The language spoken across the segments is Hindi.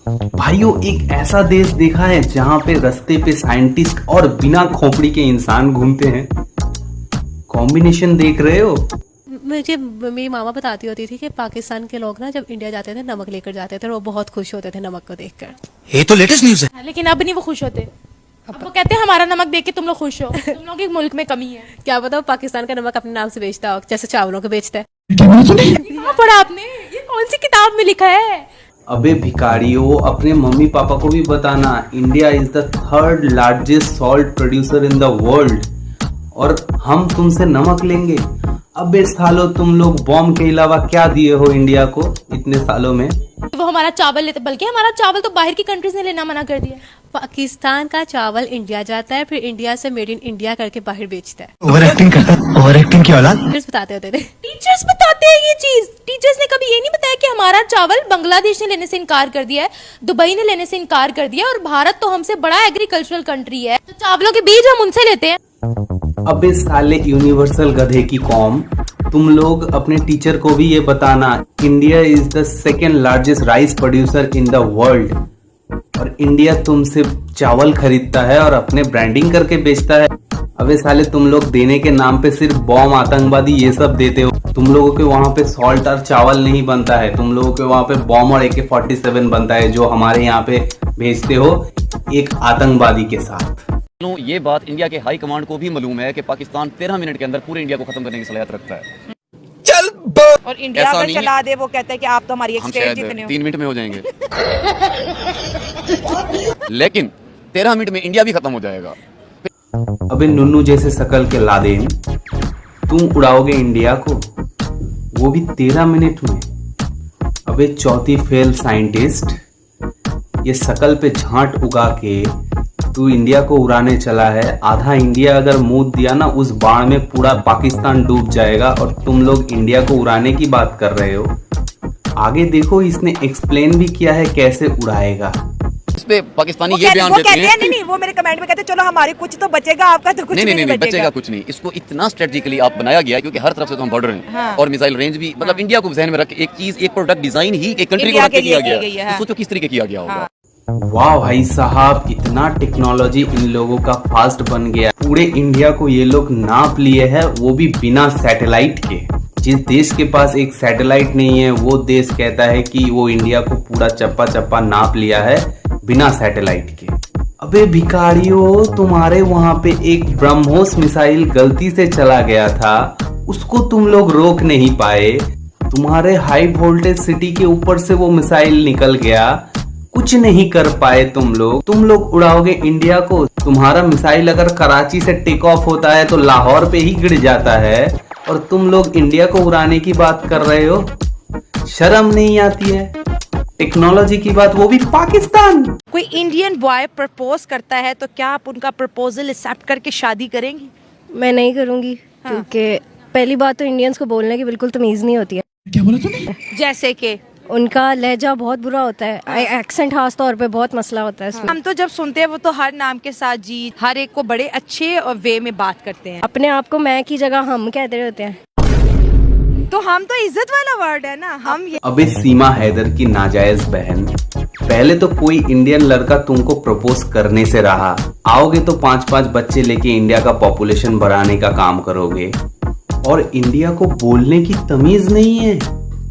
भाइयों, एक ऐसा देश देखा है जहां पे रास्ते पे साइंटिस्ट और बिना खोपड़ी के इंसान घूमते हैं। कॉम्बिनेशन देख रहे हो? मुझे मेरी मामा बताती होती थी कि पाकिस्तान के लोग ना जब इंडिया जाते थे नमक लेकर जाते थे और वो बहुत खुश होते थे नमक को देखकर। ये तो लेटेस्ट न्यूज़ है। लेकिन अब नहीं वो खुश होते। अब वो कहते हैं हमारा नमक देख के तुम लोग खुश हो, तुम लोग के मुल्क में कमी है। क्या पता वो पाकिस्तान का नमक अपने नाम से बेचता हो जैसे चावलों को बेचता है। कहाँ पढ़ा आपने? ये कौन सी किताब में लिखा है? अबे भिखारियों, अपने मम्मी पापा को भी बताना, India is the third largest salt producer in the world और हम तुमसे नमक लेंगे। अबे सालों, तुम लोग बॉम्ब के अलावा क्या दिए हो इंडिया को इतने सालों में? वो हमारा चावल लेते, बल्कि हमारा चावल तो बाहर की कंट्रीज ने लेना मना कर दिया। पाकिस्तान का चावल इंडिया जाता है, फिर इंडिया से मेड इन इंडिया करके बाहर बेचता है। ओवर एक्टिंग की औलाद। टीचर्स बताते होते थे। टीचर्स बताते हैं ये चीज। टीचर्स ने कभी ये नहीं बताया कि हमारा चावल बांग्लादेश ने लेने से इनकार कर दिया है, दुबई ने लेने से इनकार कर दिया और भारत तो हमसे बड़ा एग्रीकल्चरल कंट्री है, तो चावलों के बीज हम उनसे लेते हैं। अबे साले यूनिवर्सल गधे की कौम, तुम लोग अपने टीचर को भी ये बताना, India is the second largest rice producer in the world और इंडिया तुमसे चावल खरीदता है और अपने ब्रांडिंग करके बेचता है। अबे साले, तुम लोग देने के नाम पे सिर्फ बॉम्ब, आतंकवादी ये सब देते हो। तुम लोगों के वहाँ पे सॉल्ट और चावल नहीं बनता है, तुम लोगों के वहाँ पे बॉम्ब और AK-47 बनता है जो हमारे यहाँ पे भेजते हो एक आतंकवादी के साथ। ये बात इंडिया के हाई कमांड को भी मालूम है कि पाकिस्तान 13 मिनट के अंदर पूरे इंडिया को खत्म करने की सलाहियत रखता है। और इंडिया ऐसा अगर नहीं चला दे, वो कहता है कि आप तो हमारी हम एक्सटेट शायद जितने हो। 3 मिनट में हो जाएंगे लेकिन 13 मिनट में इंडिया भी खत्म हो जाएगा। अबे नुन्नू जैसे शकल के लादेन, तुम उड़ाओगे इंडिया को, वो भी 13 मिनट में। अबे चौथी फेल साइंटिस्ट, ये शकल पे झांट उगा के तू इंडिया को उड़ाने चला है। आधा इंडिया अगर मुंह दिया ना, उस बाढ़ में पूरा पाकिस्तान डूब जाएगा और तुम लोग इंडिया को उड़ाने की बात कर रहे हो। आगे देखो, इसने एक्सप्लेन भी किया है कैसे उड़ाएगा। इस पे पाकिस्तानी वो ये बयान देते कहते हैं हैं नहीं, वो मेरे कमेंट में कहते हैं चलो हमारे कुछ तो बचेगा, आपका तो कुछ नहीं, नहीं बचेगा कुछ नहीं। इसको इतना स्ट्रेटेजिकली आप बनाया गया है क्योंकि हर तरफ से तो हम बॉर्डर हैं। हाँ। और मिसाइल रेंज भी, मतलब इंडिया को ध्यान में रख के एक चीज, एक प्रोडक्ट डिजाइन ही एक कंट्री को इंडिया रख के के लिए किया की गया गई है। है। सोचो किस तरीके किया गया होगा। वाह भाई साहब, इतना टेक्नोलॉजी इन लोगों का फास्ट बन गया। पूरे इंडिया को ये लोग नाप लिए हैं, वो भी बिना सैटेलाइट के। जिस देश के पास एक सैटेलाइट नहीं है वो देश कहता है कि वो इंडिया को पूरा चप्पा चप्पा नाप लिया है बिना सैटेलाइट के। अबे भिखारियों, तुम्हारे वहां पे एक ब्रह्मोस मिसाइल गलती से चला गया था, उसको तुम लोग रोक नहीं पाए। तुम्हारे हाई वोल्टेज सिटी के ऊपर से वो मिसाइल निकल गया, कुछ नहीं कर पाए तुम लोग उड़ाओगे इंडिया को। तुम्हारा मिसाइल अगर कराची से टेक ऑफ होता है तो लाहौर पे ही गिर जाता है और तुम लोग इंडिया को उड़ाने की बात कर रहे हो। शर्म नहीं आती है? टेक्नोलॉजी की बात, वो भी पाकिस्तान। कोई इंडियन बॉय प्रपोज करता है तो क्या आप उनका प्रपोजल एक्सेप्ट करके शादी करेंगी? मैं नहीं करूंगी क्योंकि पहली बात तो इंडियंस को बोलने की बिल्कुल तमीज नहीं होती है। क्या बोला तूने? जैसे कि उनका लहजा बहुत बुरा होता है, एक्सेंट खास तौर पे बहुत मसला होता है इसमें। हम तो जब सुनते हैं वो तो हर नाम के साथ जी, हर एक को बड़े अच्छे वे में बात करते हैं। अपने आप को मैं की जगह हम कहते रहते हैं। तो हम तो इज्जत वाला वर्ड है ना, हम ये। अबे सीमा हैदर की नाजायज बहन, पहले तो कोई इंडियन लड़का तुमको प्रपोज करने से रहा, आओगे तो 5-5 बच्चे लेके इंडिया का पॉपुलेशन बढ़ाने का काम करोगे और इंडिया को बोलने की तमीज नहीं है।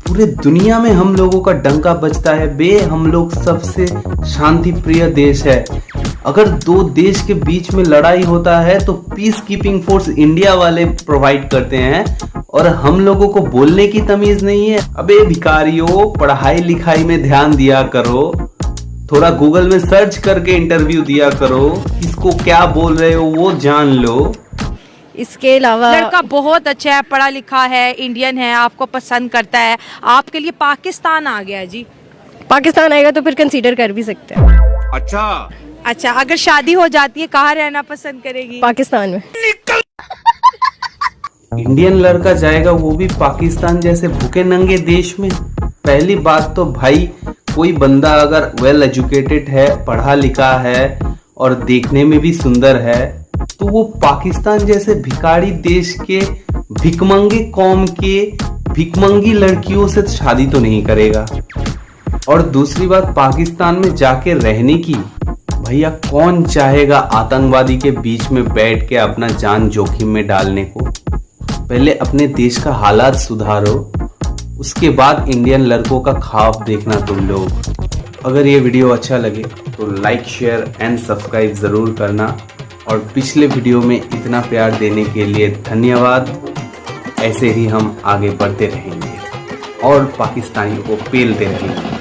पूरे दुनिया में हम लोगों का डंका बजता है बे, हम लोग सबसे शांति प्रिय देश है। अगर दो देश के बीच में लड़ाई होता है तो पीस कीपिंग फोर्स इंडिया वाले प्रोवाइड करते हैं और हम लोगों को बोलने की तमीज नहीं है। अबे भिखारियों, पढ़ाई लिखाई में ध्यान दिया करो, थोड़ा गूगल में सर्च करके इंटरव्यू दिया करो, किसको क्या बोल रहे हो वो जान लो। इसके अलावा लड़का बहुत अच्छा है, पढ़ा लिखा है, इंडियन है, आपको पसंद करता है, आपके लिए पाकिस्तान आ गया जी। पाकिस्तान आएगा तो फिर कंसीडर कर भी सकते हैं। अच्छा, अगर शादी हो जाती है कहाँ रहना पसंद करेगी? पाकिस्तान में। इंडियन लड़का जाएगा वो भी पाकिस्तान जैसे भूखे नंगे देश में। पहली बात तो भाई, कोई बंदा अगर वेल एजुकेटेड है, पढ़ा लिखा है और देखने में भी सुंदर है तो वो पाकिस्तान जैसे भिखारी देश के भिकमंगे कौम के भिकमंगी लड़कियों से शादी तो नहीं करेगा। और दूसरी बात, पाकिस्तान में जाके रहने की, भैया कौन चाहेगा आतंकवादी के बीच में बैठ के अपना जान जोखिम में डालने को। पहले अपने देश का हालात सुधारो, उसके बाद इंडियन लड़कों का ख्वाब देखना तुम लोग। अगर ये वीडियो अच्छा लगे तो लाइक, शेयर एंड सब्सक्राइब ज़रूर करना। और पिछले वीडियो में इतना प्यार देने के लिए धन्यवाद। ऐसे ही हम आगे बढ़ते रहेंगे और पाकिस्तानियों को पेलते रहेंगे।